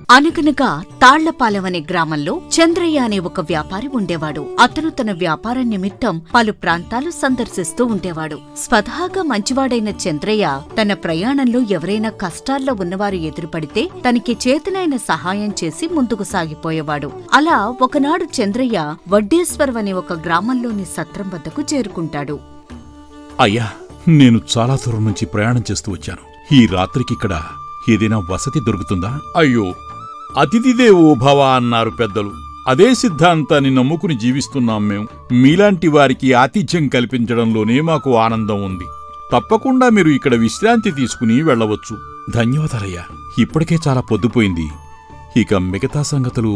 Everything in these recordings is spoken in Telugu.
అనగనగా తాళ్లపాలెం అనే గ్రామంలో చంద్రయ్య అనే ఒక వ్యాపారి ఉండేవాడు. అతను తన వ్యాపారం నిమిత్తం పలు ప్రాంతాలు సందర్శిస్తూ ఉండేవాడు. స్వతహాగా మంచివాడైన చంద్రయ్య తన ప్రయాణంలో ఎవరైనా కష్టాల్లో ఉన్నవారు ఎదురుపడితే తనకి చేతనైన సహాయం చేసి ముందుకు సాగిపోయేవాడు. అలా ఒకనాడు చంద్రయ్య వడ్డేశ్వరం అనే ఒక గ్రామంలోని సత్రం వద్దకు చేరుకుంటాడు. అయ్యా, నేను చాలా దూరం నుంచి ప్రయాణం చేస్తూ వచ్చాను. ఈ రాత్రికిక్కడ ఏదైనా వసతి దొరుకుతుందా? అయ్యో, అతిథిదేవో భవ అన్నారు పెద్దలు. అదే సిద్ధాంతాన్ని నమ్ముకుని జీవిస్తున్నాం మేము. మీలాంటి వారికి ఆతిథ్యం కల్పించడంలోనే మాకు ఆనందం ఉంది. తప్పకుండా మీరు ఇక్కడ విశ్రాంతి తీసుకుని వెళ్లవచ్చు. ధన్యవాదాలయ్యా. ఇప్పటికే చాలా పొద్దుపోయింది. ఇక మిగతా సంగతులు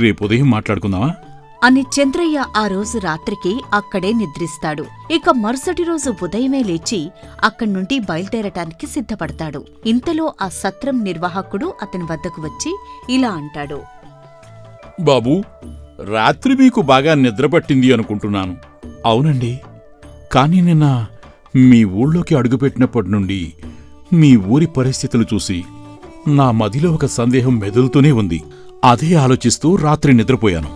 రేపుదయం మాట్లాడుకుందామా అని చంద్రయ్య ఆ రోజు రాత్రికి అక్కడే నిద్రిస్తాడు. ఇక మరుసటి రోజు ఉదయమే లేచి అక్కడి నుండి బయలుదేరటానికి సిద్ధపడతాడు. ఇంతలో ఆ సత్రం నిర్వాహకుడు అతని వద్దకు వచ్చి ఇలా అంటాడు. బాబూ, రాత్రి మీకు బాగా నిద్రపట్టింది అనుకుంటున్నాను. అవునండి, కానీ నిన్న మీ ఊళ్ళోకి అడుగుపెట్టినప్పటి నుండి మీ ఊరి పరిస్థితులు చూసి నా మదిలో ఒక సందేహం మెదులుతూనే ఉంది. అదే ఆలోచిస్తూ రాత్రి నిద్రపోయాను.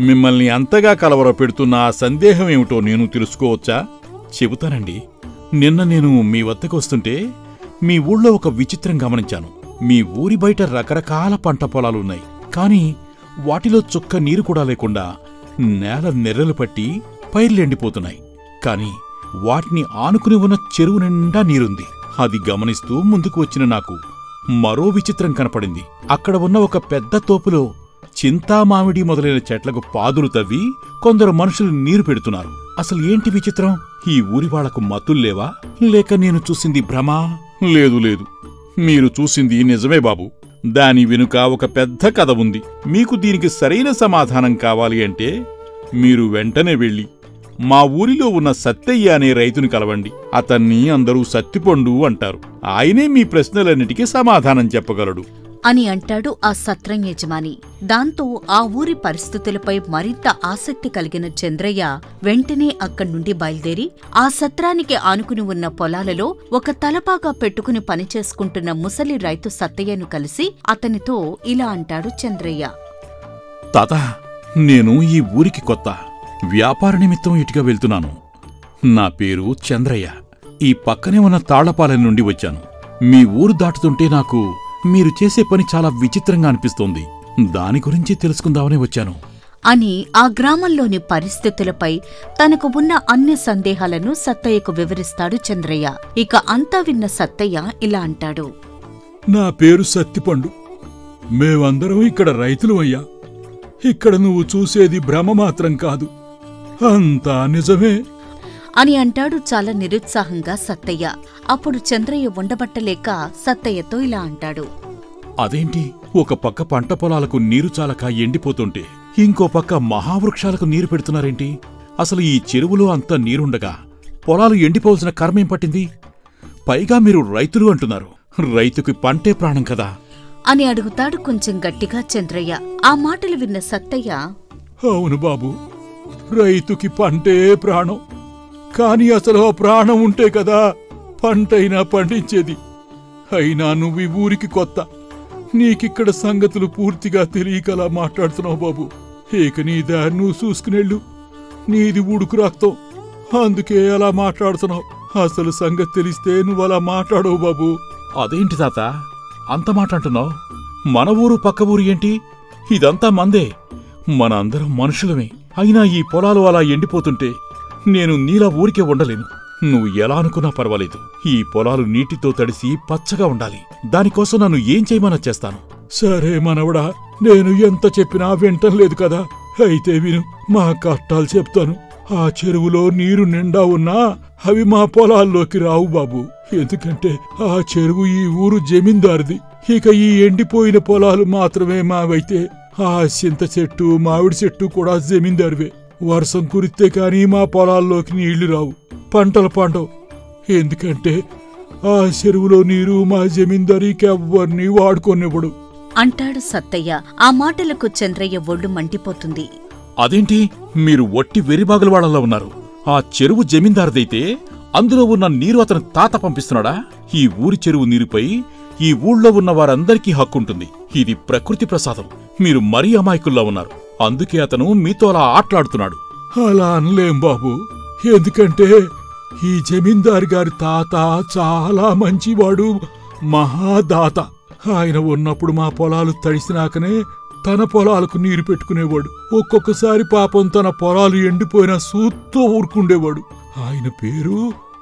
మిమ్మల్ని అంతగా కలవరపెడుతున్న ఆ సందేహం ఏమిటో నేను తెలుసుకోవచ్చా? చెబుతానండి. నిన్న నేను మీ వద్దకు వస్తుంటే మీ ఊళ్ళో ఒక విచిత్రం గమనించాను. మీ ఊరి బయట రకరకాల పంట పొలాలున్నాయి, కాని వాటిలో చుక్క నీరు కూడా లేకుండా నేల నెర్రలు పట్టి పైర్లెండిపోతున్నాయి. కాని వాటిని ఆనుకుని ఉన్న చెరువు నిండా నీరుంది. అది గమనిస్తూ ముందుకు వచ్చిన నాకు మరో విచిత్రం కనపడింది. అక్కడ ఉన్న ఒక పెద్ద తోపులో చింతామామిడి మొదలైన చెట్లకు పాదులు తవ్వి కొందరు మనుషులు నీరు పెడుతున్నారు. అసలు ఏంటి విచిత్రం? ఈ ఊరి వాళ్లకు మతుల్లేవా, లేక నేను చూసింది భ్రమా? లేదు లేదు, మీరు చూసింది నిజమే బాబు. దాని వెనుక ఒక పెద్ద కథ ఉంది. మీకు దీనికి సరైన సమాధానం కావాలి అంటే మీరు వెంటనే వెళ్ళి మా ఊరిలో ఉన్న సత్తయ్య అనే రైతుని కలవండి. అతన్ని అందరూ సత్తిపండు అంటారు. ఆయనే మీ ప్రశ్నలన్నిటికీ సమాధానం చెప్పగలడు అని అంటాడు ఆ సత్రం యజమాని. దాంతో ఆ ఊరి పరిస్థితులపై మరింత ఆసక్తి కలిగిన చంద్రయ్య వెంటనే అక్కడ్నుండి బయలుదేరి ఆ సత్రానికి ఆనుకుని ఉన్న పొలాలలో ఒక తలపాగా పెట్టుకుని పనిచేసుకుంటున్న ముసలి రైతు సత్తయ్యను కలిసి అతనితో ఇలా అంటాడు చంద్రయ్య. తాత, నేను ఈ ఊరికి కొత్త. వ్యాపార నిమిత్తం ఇటుగా వెళ్తున్నాను. నా పేరు చంద్రయ్య. ఈ పక్కనే ఉన్న తాళ్లపాలెం నుండి వచ్చాను. మీ ఊరు దాటుతుంటే నాకు మీరు చేసే పని చాలా విచిత్రంగా అనిపిస్తోంది. దాని గురించి తెలుసుకుందామని వచ్చాను అని ఆ గ్రామంలోని పరిస్థితులపై తనకు ఉన్న అన్ని సందేహాలను సత్తయ్యకు వివరిస్తాడు చంద్రయ్య. ఇక అంతా విన్న సత్తయ్య ఇలా అంటాడు. నా పేరు సత్తిపండు. మేమందరం ఇక్కడ రైతులు అయ్యా. ఇక్కడ నువ్వు చూసేది భ్రమ మాత్రం కాదు, అంతా నిజమే అని అంటాడు చాలా నిరుత్సాహంగా సత్తయ్య. అప్పుడు చంద్రయ్య ఉండబట్టలేక సత్తయ్యతో ఇలా అంటాడు. అదేంటి, ఒక పక్క పంట పొలాలకు నీరు చాలక ఎండిపోతుంటే ఇంకో పక్క మహావృక్షాలకు నీరు పెడుతున్నారేంటి? అసలు ఈ చెరువులో అంత నీరుండగా పొలాలు ఎండిపోవలసిన కర్మేం పట్టింది? పైగా మీరు రైతులు అంటున్నారు. రైతుకి పంటే ప్రాణం కదా అని అడుగుతాడు కొంచెం గట్టిగా చంద్రయ్య. ఆ మాటలు విన్న సత్తయ్య, అవును బాబు, రైతుకి పంటే ప్రాణం. కాని అసలు ఆ ప్రాణం ఉంటే కదా పంటైనా పండించేది. అయినా నువ్వు ఈ ఊరికి కొత్త, నీకిక్కడ సంగతులు పూర్తిగా తెలియకలా మాట్లాడుతున్నావు బాబు. ఇక నీ దారి నువ్వు చూసుకునేళ్ళు. నీది ఉడుకు రక్తం, అందుకే అలా మాట్లాడుతున్నావు. అసలు సంగతి తెలిస్తే నువ్వలా మాట్లాడవు బాబు. అదేంటి తాత అంత మాట అంటున్నావు? మన ఊరు పక్క ఊరు ఏంటి? ఇదంతా మందే. మన అందరం మనుషులమే. అయినా ఈ పొలాలు అలా ఎండిపోతుంటే నేను నీలా ఊరికే ఉండలేను. నువ్వు ఎలా అనుకున్నా పర్వాలేదు. ఈ పొలాలు నీటితో తడిసి పచ్చగా ఉండాలి. దానికోసం నన్ను ఏం చేయమన్నా చేస్తాను. సరే మనవడా, నేను ఎంత చెప్పినా వింటం లేదు కదా. అయితే విను, మా కష్టాలు చెప్తాను. ఆ చెరువులో నీరు నిండా ఉన్నా అవి మా పొలాల్లోకి రావు బాబు. ఎందుకంటే ఆ చెరువు ఈ ఊరు జమీందారుది. ఇక ఈ ఎండిపోయిన పొలాలు మాత్రమే మావైతే ఆ చింత చెట్టు, మామిడి చెట్టు కూడా జమీందారువే. వర్షం కురిస్తే కాని మా పొలాల్లోకి నీళ్లు రావు, పంటలు పండవు. ఎందుకంటే ఆ చెరువులో నీరు మా జమీందారీకెవ్వరినీ వాడుకోనివ్వడు అంటాడు సత్తయ్య. ఆ మాటలకు చంద్రయ్య ఒళ్ళు మండిపోతుంది. అదేంటి, మీరు ఒట్టి వెరిబాగులవాడల్లో ఉన్నారు? ఆ చెరువు జమీందారుదైతే అందులో ఉన్న నీరు అతని తాత పంపిస్తున్నాడా? ఈ ఊరి చెరువు నీరుపై ఈ ఊళ్ళో ఉన్న వారందరికీ హక్కుంటుంది. ఇది ప్రకృతి ప్రసాదం. మీరు మరీ అమాయకుల్లా ఉన్నారు. అందుకే అతను మీతో అలా ఆటలాడుతున్నాడు. అలా అనలేం బాబు. ఎందుకంటే ఈ జమీందారు గారి తాత చాలా మంచివాడు, మహాదాత. ఆయన ఉన్నప్పుడు మా పొలాలు తడిసినాకనే తన పొలాలకు నీరు పెట్టుకునేవాడు. ఒక్కొక్కసారి పాపం తన పొలాలు ఎండిపోయినా సూత్తో ఊరుకుండేవాడు. ఆయన పేరు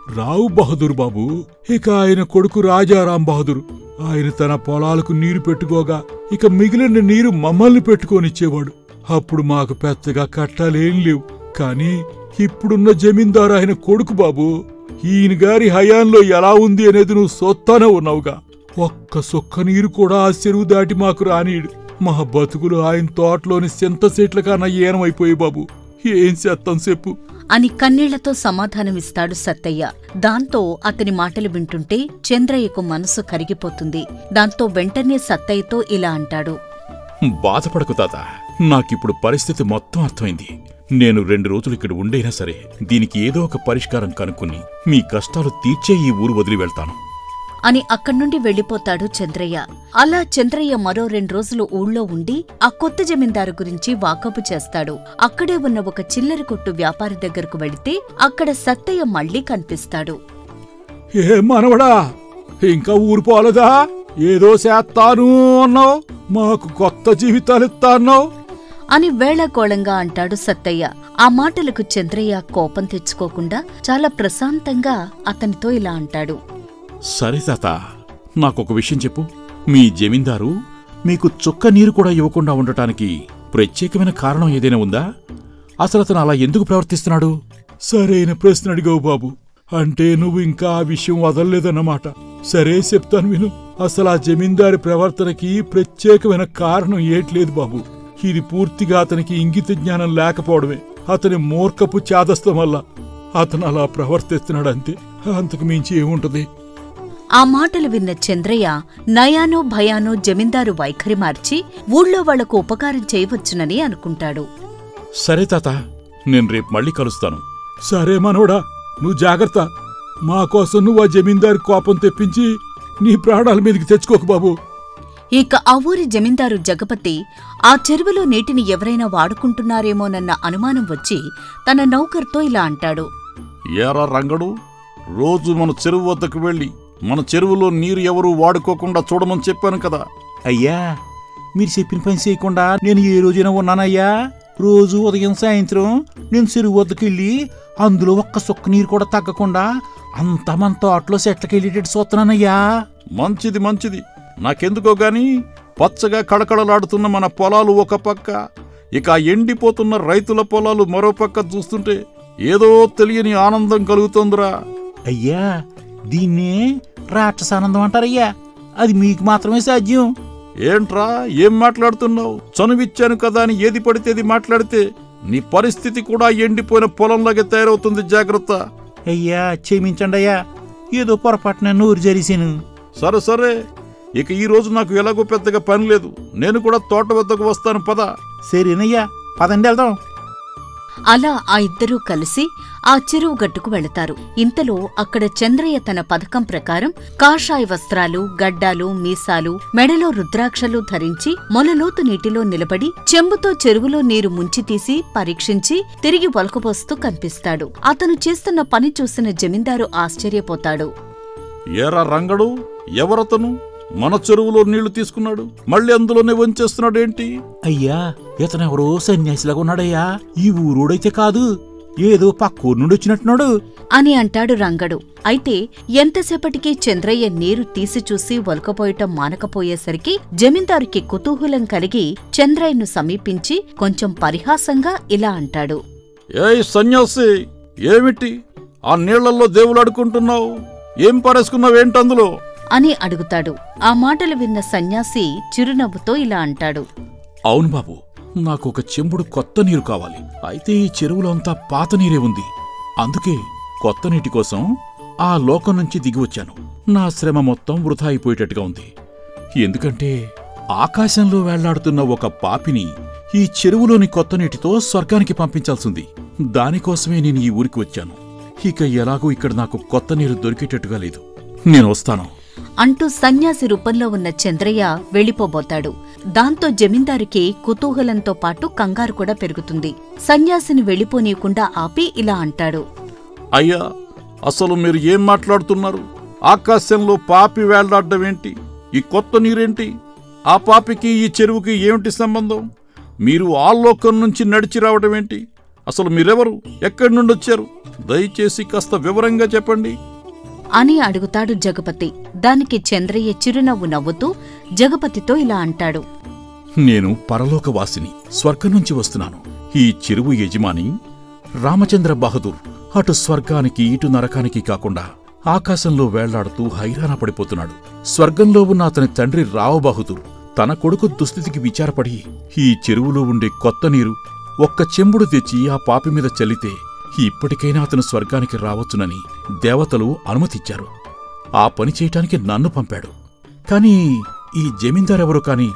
రావు బహదూర్ బాబు. ఇక ఆయన కొడుకు రాజారాం బహదూర్. ఆయన తన పొలాలకు నీరు పెట్టుకోగా ఇక మిగిలిన నీరు మమ్మల్ని పెట్టుకోనిచ్చేవాడు. అప్పుడు మాకు పెద్దగా కట్టాలేం లేవు. కాని ఇప్పుడున్న జమీందారు ఆయన కొడుకు బాబు. ఈయన గారి హయాంలో ఎలా ఉంది అనేది నువ్వు సొత్తానే ఉన్నావుగా. ఒక్క సొక్క నీరు కూడా ఆ చెరువు దాటి మాకు రానీయుడు. మా బతుకులు ఆయన తోటలోని సింత చెట్ల కన్నా ఏనమైపోయి బాబు. ఏం చేస్తాం చెప్పు అని కన్నీళ్లతో సమాధానమిస్తాడు సత్తయ్య. దాంతో అతని మాటలు వింటుంటే చంద్రయ్యకు మనసు కరిగిపోతుంది. దాంతో వెంటనే సత్తయ్యతో ఇలా అంటాడు. బాధపడకు తాత, నాకిప్పుడు పరిస్థితి మొత్తం అర్థమైంది. నేను 2 రోజులు ఇక్కడ ఉండైనా సరే దీనికి ఏదో ఒక పరిష్కారం కనుక్కుని మీ కష్టాలు తీర్చే ఈ ఊరు వదిలి వెళ్తాను అని అక్కడ్నుండి వెళ్లిపోతాడు చంద్రయ్య. అలా చంద్రయ్య మరో 2 రోజులు ఊళ్ళో ఉండి ఆ కొత్త జమీందారు గురించి వాకబు చేస్తాడు. అక్కడే ఉన్న ఒక చిల్లర కొట్టు వ్యాపారి దగ్గరకు వెళితే అక్కడ సత్తయ్య మళ్లీ కనిపిస్తాడు. ఏ మనవడా, ఇంకా ఊరు పోలేదా? ఏదో చేస్తాను అన్నావు, మాకు కొత్త జీవితాలిస్తాన్నావు అని వేళాకోళంగా అంటాడు సత్తయ్య. ఆ మాటలకు చంద్రయ్య కోపం తెచ్చుకోకుండా చాలా ప్రశాంతంగా అతనితో ఇలా అంటాడు. సరే తాత, నాకొక విషయం చెప్పు. మీ జమీందారు మీకు చుక్క నీరు కూడా ఇవ్వకుండా ఉండటానికి ప్రత్యేకమైన కారణం ఏదైనా ఉందా? అసలు అతను అలా ఎందుకు ప్రవర్తిస్తున్నాడు? సరైన ప్రశ్న అడిగావు బాబు. అంటే నువ్వు ఇంకా ఆ విషయం వదలలేదన్నమాట. సరే చెప్తాను విను. అసలు ఆ జమీందారి ప్రవర్తనకి ప్రత్యేకమైన కారణం ఏట్లేదు బాబు. ఇది పూర్తిగా అతనికి ఇంగిత జ్ఞానం లేకపోవడమే. అతని మూర్ఖపు చాదస్తం వల్ల అతను అలా ప్రవర్తిస్తున్నాడంతే. అంతకు మించి ఏముంటది? ఆ మాటలు విన్న చంద్రయ్య నయానో భయానో జమీందారు వైఖరి మార్చి ఊళ్ళో వాళ్లకు ఉపకారం చేయవచ్చునని అనుకుంటాడు. సరే తాత, నేను రేపు మళ్ళీ కలుస్తాను. సరే మనోడా, నువ్వు జాగ్రత్త. మాకోసం నువ్వు ఆ జమీందారు కోపం తెప్పించి నీ ప్రాణాల మీదకి తెచ్చుకోకు బాబు. ఇక ఆ ఊరి జమీందారు జగపతి ఆ చెరువులో నీటిని ఎవరైనా వాడుకుంటున్నారేమోనన్న అనుమానం వచ్చి తన నౌకర్తో ఇలా అంటాడు. ఏరా రంగడు, రోజు మన చెరువు వద్దకు వెళ్ళి మన చెరువులో నీరు ఎవరూ వాడుకోకుండా చూడమని చెప్పాను కదా. అయ్యా, మీరు చెప్పిన పని చేయకుండా నేను ఏ రోజైనా ఉన్నానయ్యా? రోజు ఉదయం సాయంత్రం నేను చెరువు వద్దకెళ్ళి అందులో ఒక్క సుక్క నీరు కూడా తగ్గకుండా అంతా మన తోటలో చెట్లకెళ్ళేటట్టు చూస్తున్నానయ్యా. మంచిది మంచిది. నాకెందుకో గాని పచ్చగా కడకడలాడుతున్న మన పొలాలు ఒక పక్క, ఇక ఎండిపోతున్న రైతుల పొలాలు మరో పక్క చూస్తుంటే ఏదో తెలియని ఆనందం కలుగుతోందిరా. అయ్యా, దీన్నే రాక్షసానందం అంటారయ్యా. అది మీకు మాత్రమే సాధ్యం. ఏంట్రా, ఏం మాట్లాడుతున్నావు? చనువిచ్చాను కదా అని ఏది పడితేది మాట్లాడితే నీ పరిస్థితి కూడా ఎండిపోయిన పొలంలాగే తయారవుతుంది. జాగ్రత్త. అయ్యా, క్షమించండి అయ్యా, ఏదో పొరపాటున నోరు జరిసాను. సరే సరే, ఇక ఈ రోజు నాకు ఎలాగో పెద్దగా పని లేదు. నేను కూడా తోట వద్దకు వస్తాను, పద. సరేనయ్యా, పదండి వెళ్దాం. అలా ఆ ఇద్దరూ కలిసి ఆ చెరువు గట్టుకు వెళతారు. ఇంతలో అక్కడ చంద్రయ్య తన పథకం ప్రకారం కాషాయ వస్త్రాలు, గడ్డాలు, మీసాలు, మెడలో రుద్రాక్షలు ధరించి మొలలోతు నీటిలో నిలబడి చెంబుతో చెరువులో నీరు ముంచి తీసి పరీక్షించి తిరిగి ఒలకపోస్తూ కనిపిస్తాడు. అతను చేస్తున్న పని చూసిన జమీందారు ఆశ్చర్యపోతాడు. ఏరా రంగడు, ఎవరతను? మన చెరువులో నీళ్లు తీసుకున్నాడు, మళ్ళీ అందులోనే వంచేస్తున్నాడేంటి? అయ్యా, ఇతనెవరో సన్యాసిలాగా ఉన్నాడయ్యా. ఈ ఊరోడైతే కాదు, ఏదో పక్కూరు నుండి వచ్చినట్టున్నాడు అని అంటాడు రంగడు. అయితే ఎంతసేపటికి చంద్రయ్య నీరు తీసి చూసి ఒలకపోయటం మానకపోయేసరికి జమీందారుకి కుతూహలం కలిగి చంద్రయ్యను సమీపించి కొంచెం పరిహాసంగా ఇలా అంటాడు. ఏయ్ సన్యాసి, ఏమిటి ఆ నీళ్లల్లో దేవులాడుకుంటున్నావు? ఏం పారేసుకున్నావేంటందులో అని అడుగుతాడు. ఆ మాటలు విన్న సన్యాసి చిరునవ్వుతో ఇలా అంటాడు. అవును బాబు, నాకు ఒక చెంబుడు కొత్త నీరు కావాలి. అయితే ఈ చెరువులో అంతా పాత నీరే ఉంది. అందుకే కొత్త నీటి కోసం ఆ లోకం నుంచి దిగివచ్చాను. నా శ్రమ మొత్తం వృధా అయిపోయేటట్టుగా ఉంది. ఎందుకంటే ఆకాశంలో వేళ్లాడుతున్న ఒక పాపిని ఈ చెరువులోని కొత్త నీటితో స్వర్గానికి పంపించాల్సింది. దానికోసమే నేను ఈ ఊరికి వచ్చాను. ఇక ఎలాగూ ఇక్కడ నాకు కొత్త నీరు దొరికేటట్టుగా లేదు. నేను వస్తాను అంటూ సన్యాసి రూపంలో ఉన్న చంద్రయ్య వెళ్ళిపోబోతాడు. దాంతో జమీందారుకి కుతూహలంతో పాటు కంగారు కూడా పెరుగుతుంది. సన్యాసిని వెళ్ళిపోనీయకుండా ఆపి ఇలా అంటాడు. అయ్యా, అసలు మీరు ఏం మాట్లాడుతున్నారు? ఆకాశంలో పాపి వేళ్లాడ్డమేంటి? ఈ కొత్త నీరేంటి? ఆ పాపికి ఈ చెరువుకి ఏమిటి సంబంధం? మీరు ఆలోకం నుంచి నడిచి రావడమేంటి? అసలు మీరెవరు? ఎక్కడి నుండి వచ్చారు? దయచేసి కాస్త వివరంగా చెప్పండి అని అడుగుతాడు జగపతి. దానికి చంద్రయ్య చిరునవ్వు నవ్వుతూ జగపతితో ఇలా అంటాడు. నేను పరలోకవాసిని, స్వర్గం నుంచి వస్తున్నాను. ఈ చెరువు యజమాని రామచంద్ర బహదూర్ అటు స్వర్గానికి ఇటు నరకానికి కాకుండా ఆకాశంలో వేళ్లాడుతూ హైరాణ పడిపోతున్నాడు. స్వర్గంలో ఉన్న అతని తండ్రి రావ్ బహదూర్ తన కొడుకు దుస్థితికి విచారపడి ఈ చెరువులో ఉండే కొత్త నీరు ఒక్క చెంబుడు తెచ్చి ఆ పాపి మీద చల్లితే ఇప్పటికైనా అతను స్వర్గానికి రావచ్చునని దేవతలు అనుమతిచ్చారు. ఆ పని చేయటానికి నన్ను పంపాడు. కాని ఈ జమీందారెవరో కాని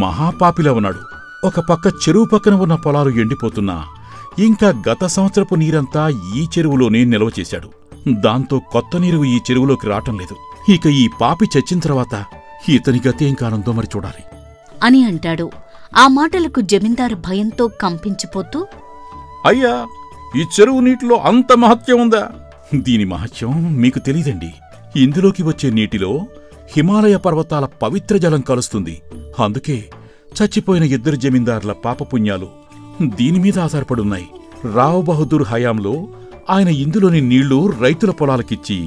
మహాపాపిలా ఉన్నాడు. ఒక పక్క చెరువు పక్కన ఉన్న పొలాలు ఎండిపోతున్నా ఇంకా గత సంవత్సరపు నీరంతా ఈ చెరువులోనే నిల్వ చేశాడు. దాంతో కొత్త నీరు ఈ చెరువులోకి రావటం లేదు. ఇక ఈ పాపి చచ్చిన తర్వాత ఇతని గతేం కానుందో మరి చూడాలి అని అంటాడు. ఆ మాటలకు జమీందారు భయంతో కంపించిపోతూ, అయ్యా, ఈ చెరువు నీటిలో అంత మహత్యం ఉందా? దీని మహత్యం మీకు తెలీదండి. ఇందులోకి వచ్చే నీటిలో హిమాలయ పర్వతాల పవిత్ర జలం కలుస్తుంది. అందుకే చచ్చిపోయిన 2 జమీందారుల పాపపుణ్యాలు దీనిమీద ఆధారపడున్నాయి. రావ్ బహదూర్ హయాంలో ఆయన ఇందులోని నీళ్లు రైతుల పొలాలకిచ్చి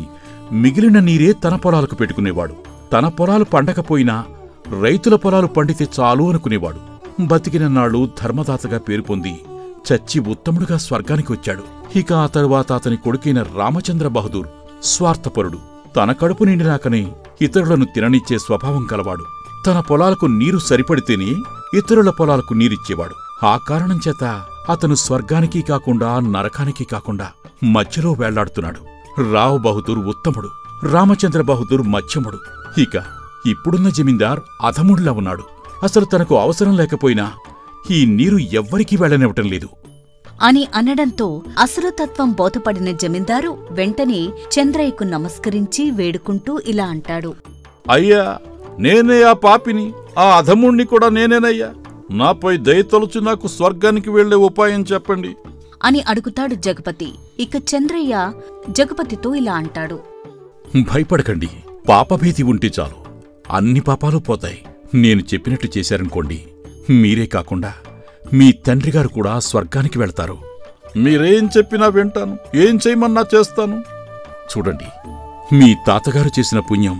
మిగిలిన నీరే తన పొలాలకు పెట్టుకునేవాడు. తన పొలాలు పండకపోయినా రైతుల పొలాలు పండితే చాలు అనుకునేవాడు. బతికిన నాళ్లు ధర్మదాతగా పేరు పొంది చచ్చి ఉత్తముడుగా స్వర్గానికి వచ్చాడు. ఇక ఆ తరువాత అతని కొడుకైన రామచంద్ర బహదూర్ స్వార్థపరుడు. తన కడుపు నిండినాకనే ఇతరులను తిననిచ్చే స్వభావం కలవాడు. తన పొలాలకు నీరు సరిపడితేనే ఇతరుల పొలాలకు నీరిచ్చేవాడు. ఆ కారణం చేత అతను స్వర్గానికి కాకుండా నరకానికి కాకుండా మధ్యలో వేళ్లాడుతున్నాడు. రావ్ బహదూర్ ఉత్తముడు, రామచంద్ర బహదూర్ మధ్యముడు. ఇక ఇప్పుడున్న జమీందార్ అధముడిలా ఉన్నాడు. అసలు తనకు అవసరం లేకపోయినా ఈ నీరు ఎవ్వరికీ వెళ్లనివ్వటం లేదు అని అనడంతో అసురతత్వం బోధపడిన జమీందారు వెంటనే చంద్రయ్యకు నమస్కరించి వేడుకుంటూ ఇలా అంటాడు. అయ్యా, నేనే ఆ పాపిని, ఆ అధముణ్ణి కూడా నేనేనయ్యా. నాపై దయతలుచు నాకు స్వర్గానికి వెళ్లే ఉపాయం చెప్పండి అని అడుగుతాడు జగపతి. ఇక చంద్రయ్య జగపతితో ఇలా అంటాడు. భయపడకండి, పాపభీతి ఉంటే చాలు, అన్ని పాపాలు పోతాయి. నేను చెప్పినట్టు చేశారనుకోండి, మీరే కాకుండా మీ తండ్రిగారు కూడా స్వర్గానికి వెళ్తారు. మీరేం చెప్పినా వింటాను, ఏం చేయమన్నా చేస్తాను. చూడండి, మీ తాతగారు చేసిన పుణ్యం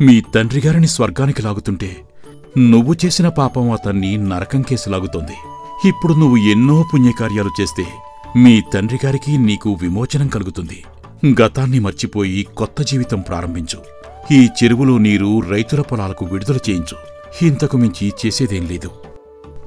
మీ తండ్రిగారిని స్వర్గానికి లాగుతుంటే నువ్వు చేసిన పాపం అతన్ని నరకం కేసు లాగుతోంది. ఇప్పుడు నువ్వు ఎన్నో పుణ్యకార్యాలు చేస్తే మీ తండ్రిగారికి నీకు విమోచనం కలుగుతుంది. గతాన్ని మర్చిపోయి కొత్త జీవితం ప్రారంభించు. ఈ చెరువులో నీరు రైతుల పొలాలకు విడుదల చేయించు. ఇంతకు మించి చేసేదేం లేదు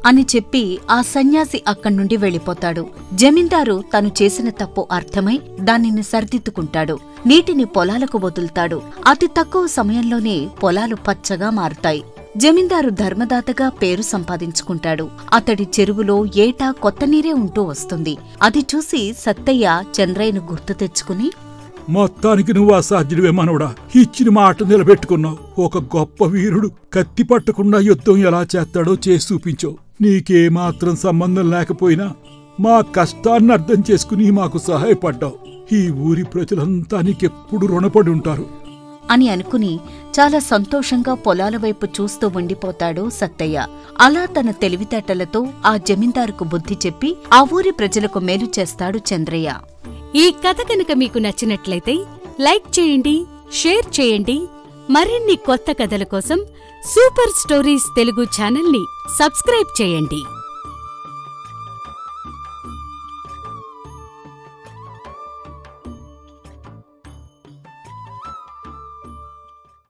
అని చెప్పి ఆ సన్యాసి అక్కడ్నుండి వెళ్ళిపోతాడు. జమీందారు తను చేసిన తప్పు అర్థమై దానిని సరిదిద్దుకుంటాడు. నీటిని పొలాలకు వదులుతాడు. అతి తక్కువ సమయంలోనే పొలాలు పచ్చగా మారుతాయి. జమీందారు ధర్మదాతగా పేరు సంపాదించుకుంటాడు. అతడి చెరువులో ఏటా కొత్త నీరే ఉంటూ వస్తుంది. అది చూసి సత్తయ్య చంద్రయ్యను గుర్తు తెచ్చుకుని, మొత్తానికి నువ్వు అసాధ్యుడివే మనవడా. ఇచ్చిన మాట నిలబెట్టుకున్నావు. ఒక గొప్ప వీరుడు కత్తి పట్టకుండా యుద్ధం ఎలా చేస్తాడో చేసి చూపించావు. నీకేమాత్రం సంబంధం లేకపోయినా మా కష్టాన్ని అర్థం చేసుకుని మాకు సహాయపడ్డావు. ఈ ఊరి ప్రజలంతా నీకెప్పుడు రుణపడి ఉంటారు అని అనుకుని చాలా సంతోషంగా పొలాల వైపు చూస్తూ ఉండిపోతాడు సత్తయ్య. అలా తన తెలివితేటలతో ఆ జమీందారుకు బుద్ధి చెప్పి ఆ ఊరి ప్రజలకు మేలు చేస్తాడు చంద్రయ్య. ఈ కథ కనుక మీకు నచ్చినట్లయితే లైక్ చేయండి, షేర్ చేయండి. మరిన్ని కొత్త కథల కోసం సూపర్ స్టోరీస్ తెలుగు ఛానల్ని సబ్స్క్రైబ్ చేయండి.